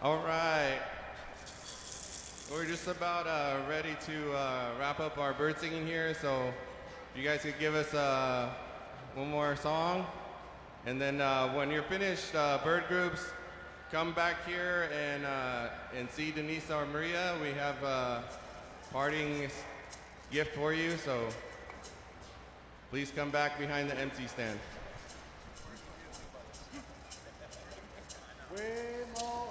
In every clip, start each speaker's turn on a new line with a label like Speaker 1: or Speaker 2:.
Speaker 1: All right. We're just about ready to wrap up our bird singing here, so if you guys could give us one more song. And then when you're finished, bird groups, come back here and see Denise or Maria. We have a parting gift for you, so please come back behind the MC stand.
Speaker 2: Way more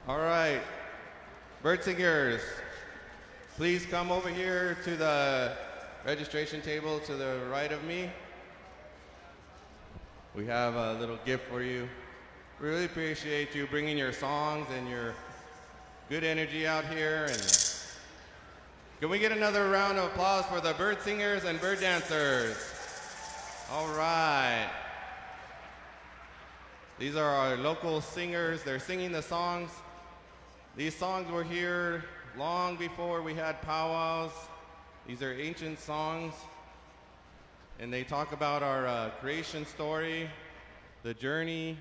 Speaker 1: All right, bird singers, please come over here to the registration table to the right of me. We have a little gift for you. We really appreciate you bringing your songs and your good energy out here. And can we get another round of applause for the bird singers and bird dancers? All right. These are our local singers. They're singing the songs. These songs were here long before we had powwows. These are ancient songs. And they talk about our creation story, the journey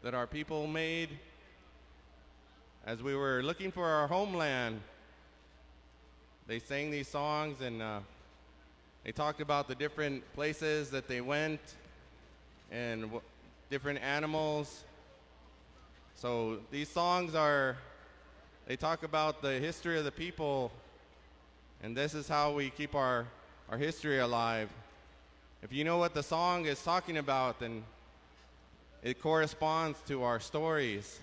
Speaker 1: that our people made as we were looking for our homeland. They sang these songs, and they talked about the different places that they went and different animals. So these songs they talk about the history of the people, and this is how we keep our history alive. If you know what the song is talking about, then it corresponds to our stories.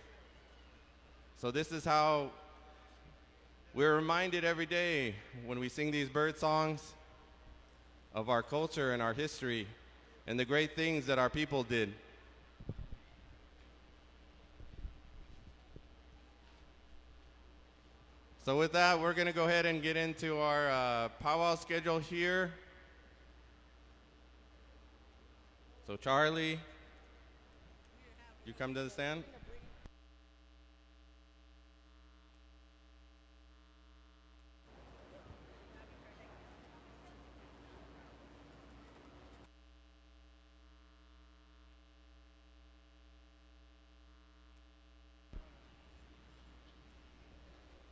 Speaker 1: So this is how we're reminded every day when we sing these bird songs of our culture and our history and the great things that our people did. So with that, we're going to go ahead and get into our powwow schedule here. So Charlie, you come to the stand.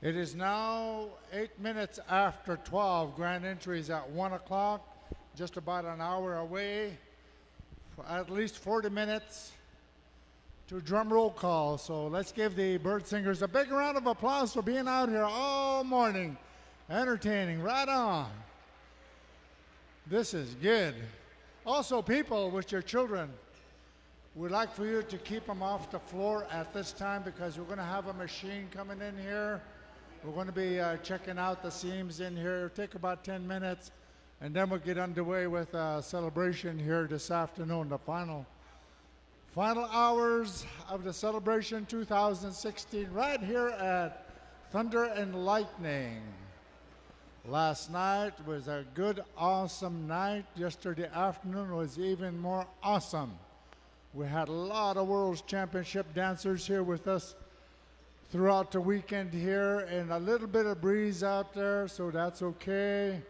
Speaker 2: It is now 8 minutes after 12. Grand entry is at 1 o'clock, just about an hour away. For at least 40 minutes to drum roll call. So let's give the bird singers a big round of applause for being out here all morning, entertaining. Right on. This is good. Also, people with your children, we'd like for you to keep them off the floor at this time because we're going to have a machine coming in here. We're going to be checking out the seams in here. It'll take about 10 minutes. And then we'll get underway with a celebration here this afternoon, the final hours of the celebration 2016 right here at Thunder and Lightning. Last night was a good, awesome night. Yesterday afternoon was even more awesome. We had a lot of World Championship dancers here with us throughout the weekend here, and a little bit of breeze out there, so that's okay.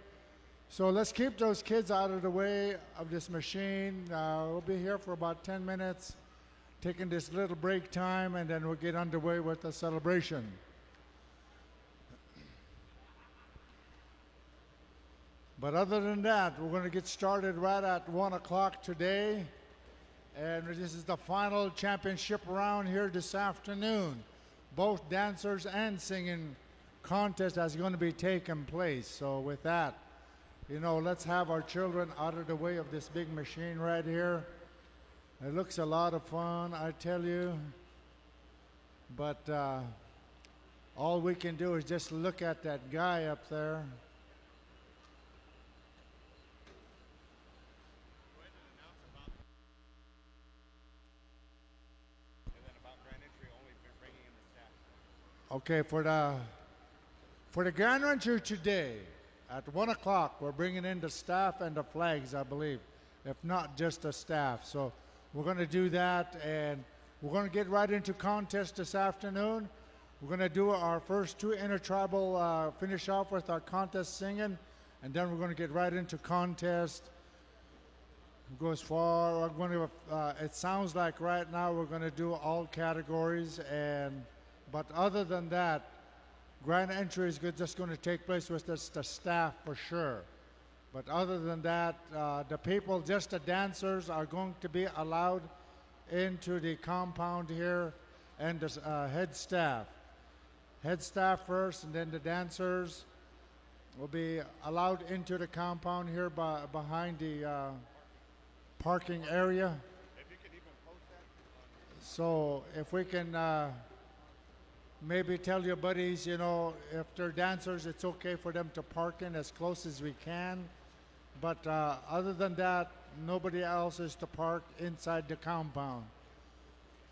Speaker 2: So let's keep those kids out of the way of this machine. We'll be here for about 10 minutes, taking this little break time, and then we'll get underway with the celebration. But other than that, we're going to get started right at 1 o'clock today. And this is the final championship round here this afternoon. Both dancers and singing contest is going to be taking place. So with that, let's have our children out of the way of this big machine right here. It looks a lot of fun, I tell you. But all we can do is just look at that guy up there. Okay, for the grand entry today, at 1 o'clock, we're bringing in the staff and the flags, I believe, if not just the staff. So we're going to do that, and we're going to get right into contest this afternoon. We're going to do our first two intertribal, finish off with our contest singing, and then we're going to get right into contest. It goes far. We're going to, it sounds like right now we're going to do all categories, but other than that, grand entry is just going to take place with the staff for sure. But other than that, the people, just the dancers, are going to be allowed into the compound here, and the head staff. Head staff first, and then the dancers will be allowed into the compound here behind the parking area. If you could even post that. So if we can maybe tell your buddies, you know, if they're dancers, it's okay for them to park in as close as we can. But other than that, nobody else is to park inside the compound.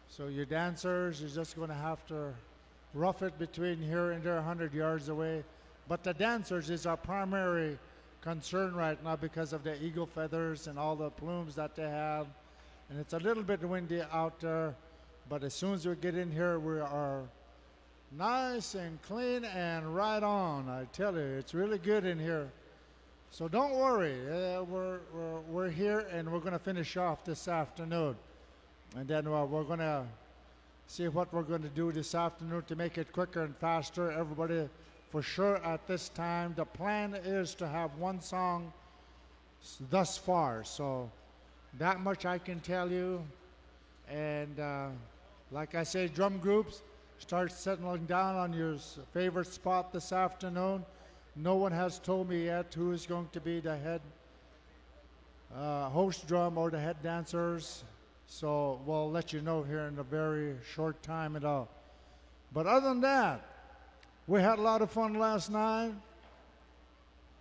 Speaker 2: So your dancers, you're just going to have to rough it between here and there, 100 yards away. But the dancers is our primary concern right now because of the eagle feathers and all the plumes that they have. And it's a little bit windy out there. But as soon as we get in here, we are nice and clean and right on. I tell you, it's really good in here. So don't worry. We're here and we're going to finish off this afternoon. And then we're going to see what we're going to do this afternoon to make it quicker and faster. Everybody, for sure at this time, the plan is to have one song thus far. So that much I can tell you. And like I say, drum groups, start settling down on your favorite spot this afternoon. No one has told me yet who is going to be the head host drum or the head dancers. So we'll let you know here in a very short time and all. But other than that, we had a lot of fun last night.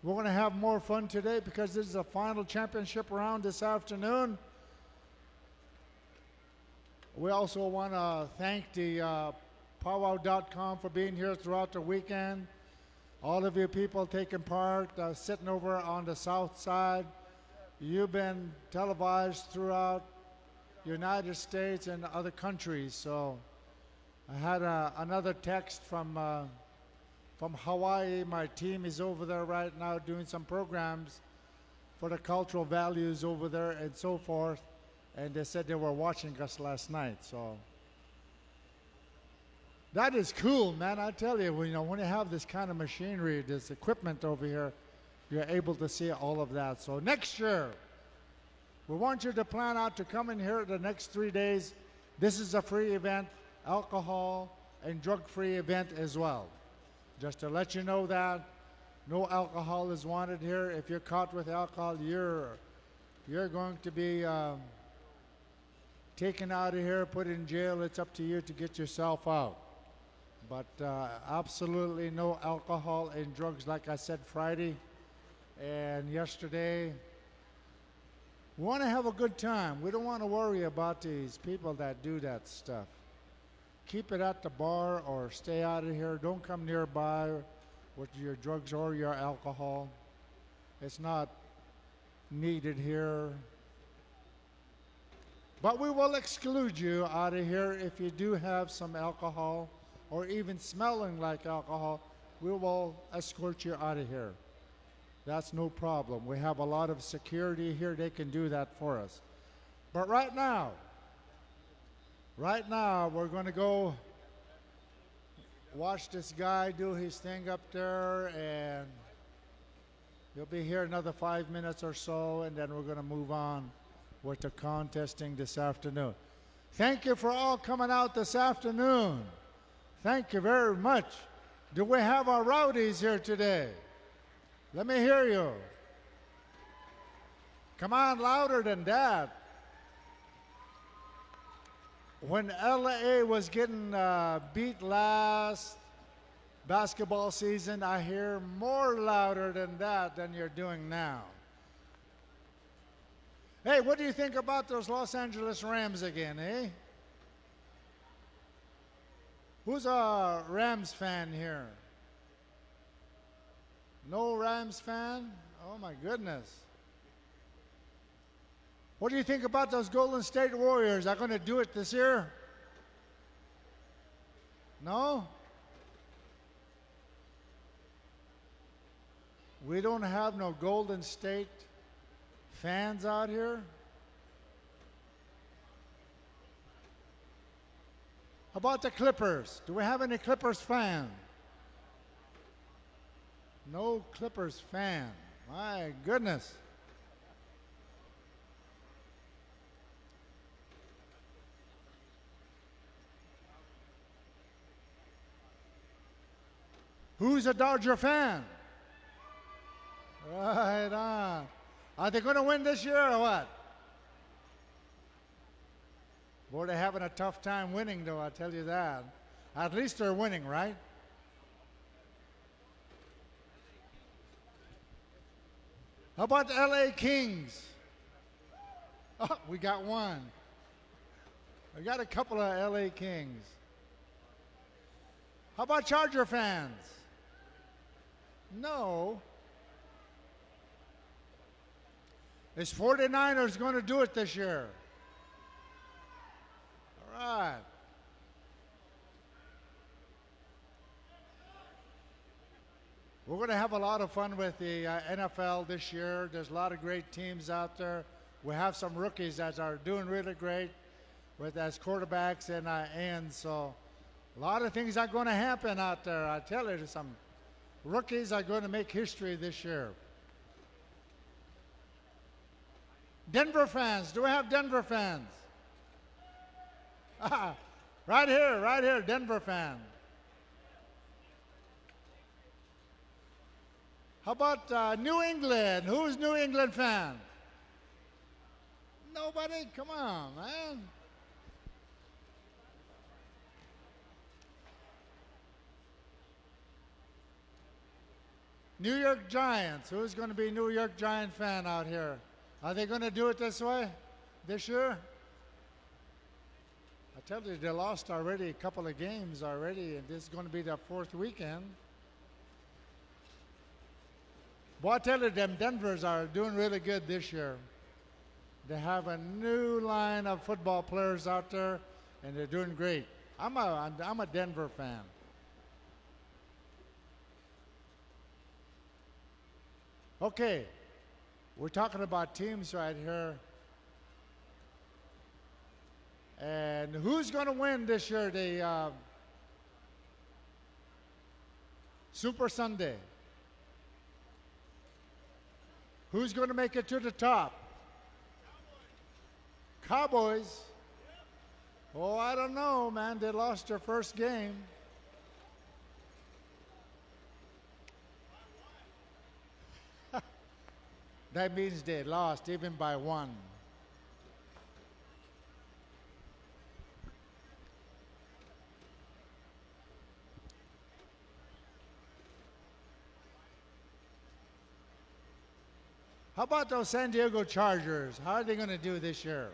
Speaker 2: We're going to have more fun today because this is a final championship round this afternoon. We also want to thank the PowWows.com for being here throughout the weekend. All of you people taking part, sitting over on the south side. You've been televised throughout the United States and other countries. So I had another text from Hawaii. My team is over there right now doing some programs for the cultural values over there and so forth. And they said they were watching us last night. So that is cool, man. I tell you, when you have this kind of machinery, this equipment over here, you're able to see all of that. So next year, we want you to plan out to come in here the next 3 days. This is a free event, alcohol and drug-free event as well. Just to let you know that no alcohol is wanted here. If you're caught with alcohol, you're going to be taken out of here, put in jail. It's up to you to get yourself out. But absolutely no alcohol and drugs, like I said Friday and yesterday. We want to have a good time. We don't want to worry about these people that do that stuff. Keep it at the bar or stay out of here. Don't come nearby with your drugs or your alcohol. It's not needed here. But we will exclude you out of here if you do have some alcohol or even smelling like alcohol. We will escort you out of here. That's no problem. We have a lot of security here. They can do that for us. But right now, we're going to go watch this guy do his thing up there, and he'll be here another 5 minutes or so, and then we're going to move on with the contesting this afternoon. Thank you for all coming out this afternoon. Thank you very much. Do we have our rowdies here today? Let me hear you. Come on, louder than that. When LA was getting beat last basketball season, I hear more louder than that than you're doing now. Hey, what do you think about those Los Angeles Rams again, eh? Who's a Rams fan here? No Rams fan? Oh my goodness. What do you think about those Golden State Warriors? Are going to do it this year? No? We don't have no Golden State fans out here? How about the Clippers? Do we have any Clippers fan? No Clippers fan. My goodness. Who's a Dodger fan? Right on. Are they going to win this year or what? Boy, they're having a tough time winning, though, I'll tell you that. At least they're winning, right? How about the LA Kings? Oh, we got one. We got a couple of LA Kings. How about Charger fans? No. Is 49ers going to do it this year? All right. We're going to have a lot of fun with the NFL this year. There's a lot of great teams out there. We have some rookies that are doing really great with as quarterbacks and ends. So a lot of things are going to happen out there. I tell you, some rookies are going to make history this year. Denver fans. Do we have Denver fans? Right here, Denver fan. How about New England? Who's New England fan? Nobody? Come on, man. New York Giants. Who's going to be New York Giant fan out here? Are they going to do it this way, this year? I tell you, they lost already a couple of games already, and this is going to be their fourth weekend. Boy, I tell you, them Denvers are doing really good this year. They have a new line of football players out there, and they're doing great. I'm a Denver fan. Okay, we're talking about teams right here. And who's going to win this year, the Super Sunday? Who's going to make it to the top? Cowboys. Oh, I don't know, man. They lost their first game. That means they lost even by one. How about those San Diego Chargers? How are they going to do this year?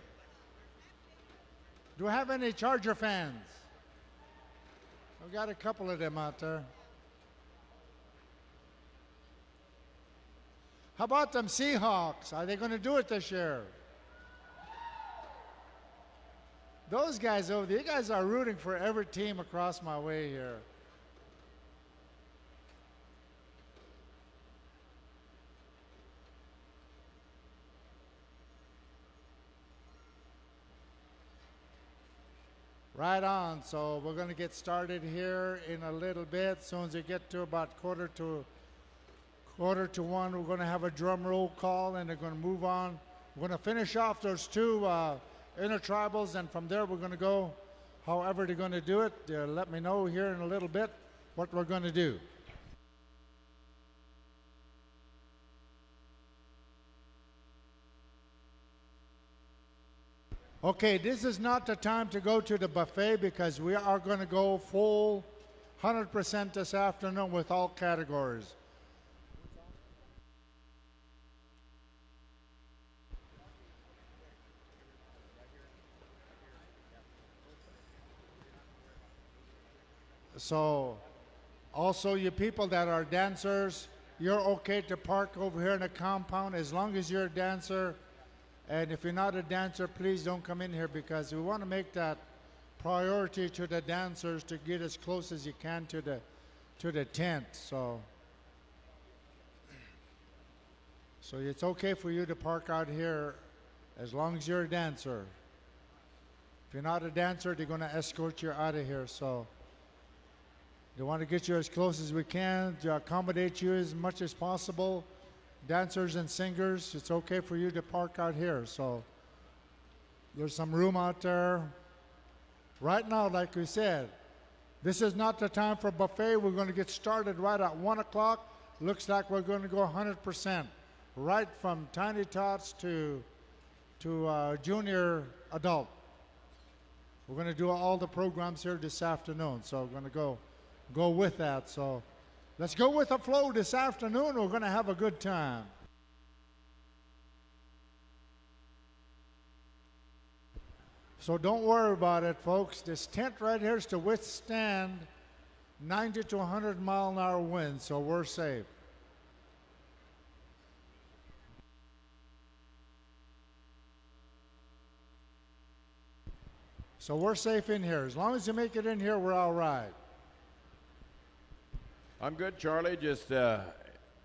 Speaker 2: Do we have any Charger fans? I've got a couple of them out there. How about them Seahawks? Are they going to do it this year? Those guys over there, you guys are rooting for every team across my way here. Right on. So we're going to get started here in a little bit. As soon as we get to about quarter to one, we're going to have a drum roll call, and they're going to move on. We're going to finish off those two intertribals, and from there we're going to go however they're going to do it. Let me know here in a little bit what we're going to do. Okay, this is not the time to go to the buffet because we are going to go full 100% this afternoon with all categories. So, also you people that are dancers, you're okay to park over here in the compound as long as you're a dancer. And if you're not a dancer, please don't come in here because we want to make that priority to the dancers to get as close as you can to the tent. So it's okay for you to park out here as long as you're a dancer. If you're not a dancer, they're going to escort you out of here. So they want to get you as close as we can to accommodate you as much as possible. Dancers and singers, it's okay for you to park out here. So there's some room out there. Right now, like we said, this is not the time for buffet. We're going to get started right at 1 o'clock. Looks like we're going to go 100%, right from tiny tots to junior adult. We're going to do all the programs here this afternoon, so we're going to go with that. So let's go with the flow this afternoon. We're going to have a good time. So don't worry about it, folks. This tent right here is to withstand 90 to 100 mile an hour winds, so we're safe. So we're safe in here. As long as you make it in here, we're all right.
Speaker 3: I'm good, Charlie. Just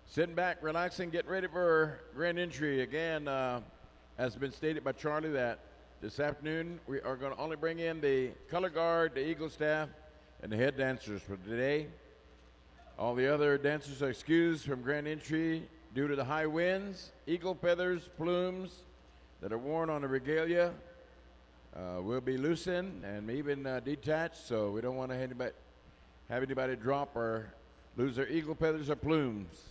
Speaker 3: sitting back, relaxing, getting ready for grand entry. Again, as been stated by Charlie, that this afternoon we are going to only bring in the color guard, the Eagle staff, and the head dancers for today. All the other dancers are excused from grand entry due to the high winds. Eagle feathers, plumes that are worn on the regalia will be loosened and even detached, so we don't want to have anybody drop or lose their eagle feathers or plumes.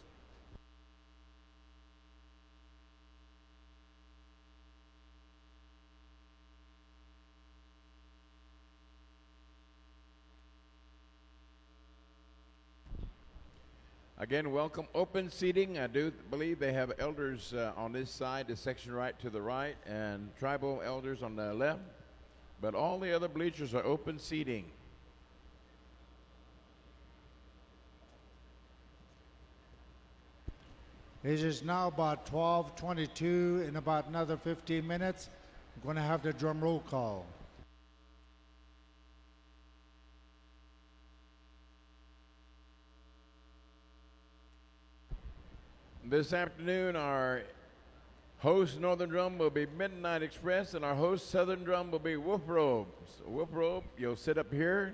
Speaker 3: Again, welcome. Open seating. I do believe they have elders on this side, the section right to the right, and tribal elders on the left. But all the other bleachers are open seating.
Speaker 2: It is now about 12:22. In about another 15 minutes, I'm going to have the drum roll call.
Speaker 3: This afternoon, our host Northern Drum will be Midnight Express, and our host Southern Drum will be Wolf Robe. So Wolf Robe, you'll sit up here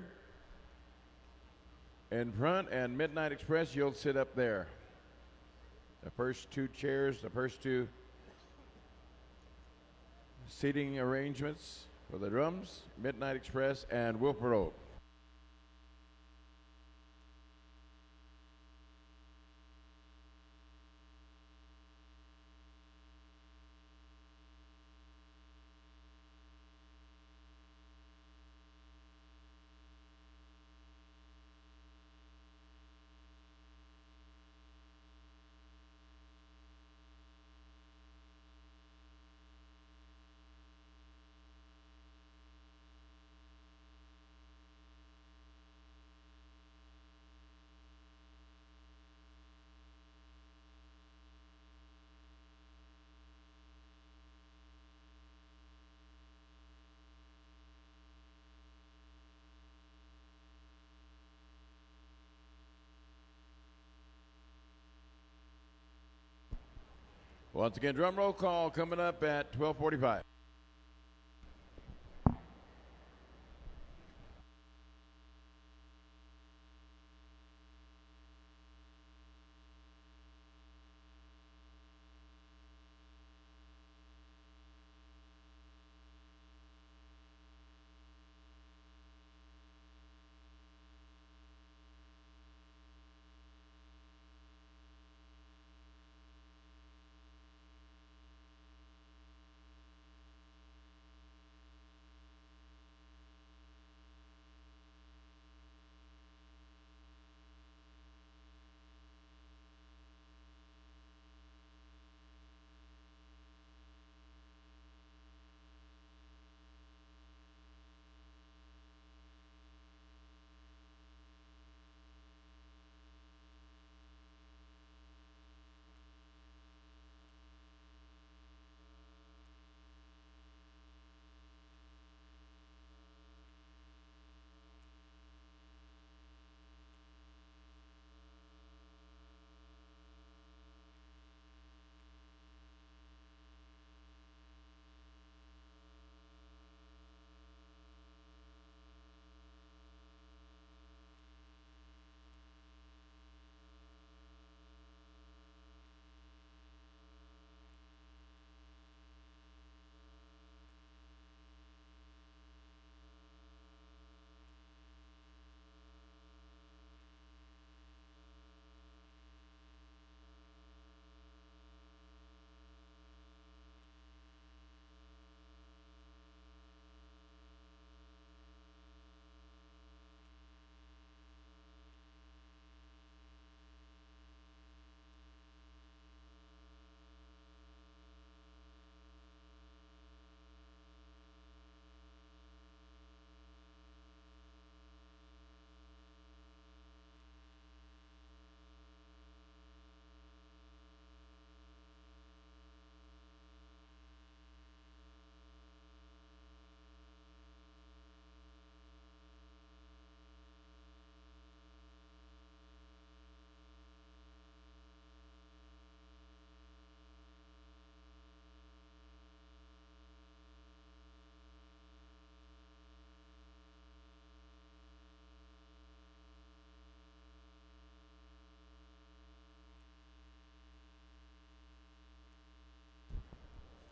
Speaker 3: in front, and Midnight Express, you'll sit up there. The first two chairs, the first two seating arrangements for the drums, Midnight Express and Wolf Robe. Once again, drum roll call coming up at 12:45.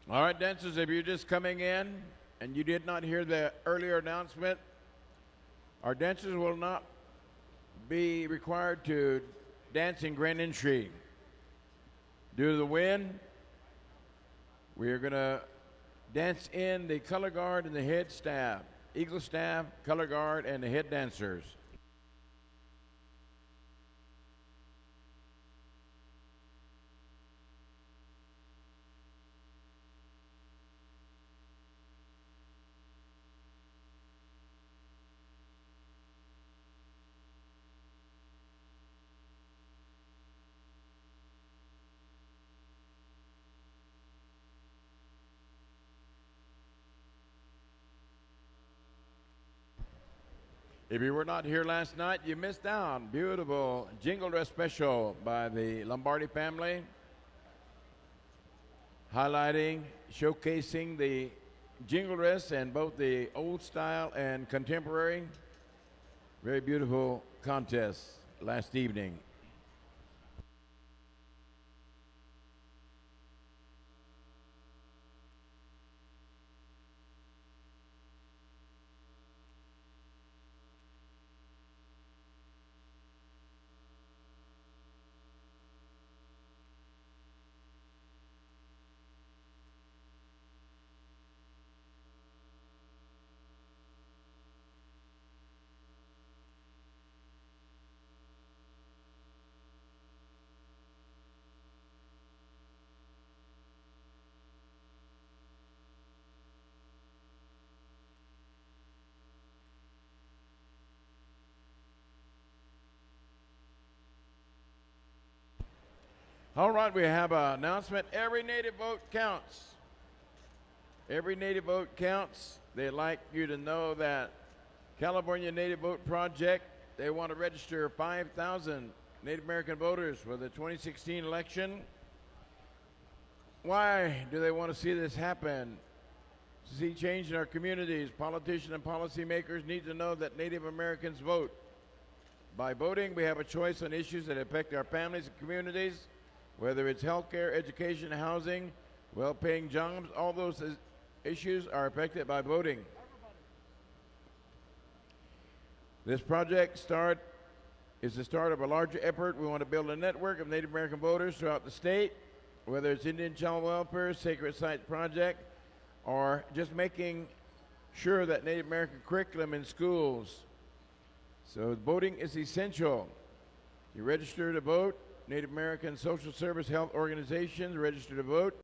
Speaker 3: All right, dancers, if you're just coming in and you did not hear the earlier announcement, our dancers will not be required to dance in grand entry. Due to the wind, we are going to dance in the color guard and the head staff, eagle staff, color guard, and the head dancers. If you were not here last night, you missed out. Beautiful Jingle Dress Special by the Lombardi family, highlighting, showcasing the jingle dress and both the old style and contemporary. Very beautiful contest last evening. All right, we have an announcement. Every native vote counts. Every native vote counts. They'd like you to know that California Native Vote Project, they want to register 5,000 Native American voters for the 2016 election. Why do they want to see this happen? To see change in our communities, politicians and policymakers need to know that Native Americans vote. By voting, we have a choice on issues that affect our families and communities, whether it's healthcare, education, housing, well-paying jobs. All those issues are affected by voting. This project is the start of a larger effort. We want to build a network of Native American voters throughout the state, whether it's Indian Child Welfare, Sacred Sites Project, or just making sure that Native American curriculum in schools. So voting is essential. You register to vote. Native American social service health organizations register to vote.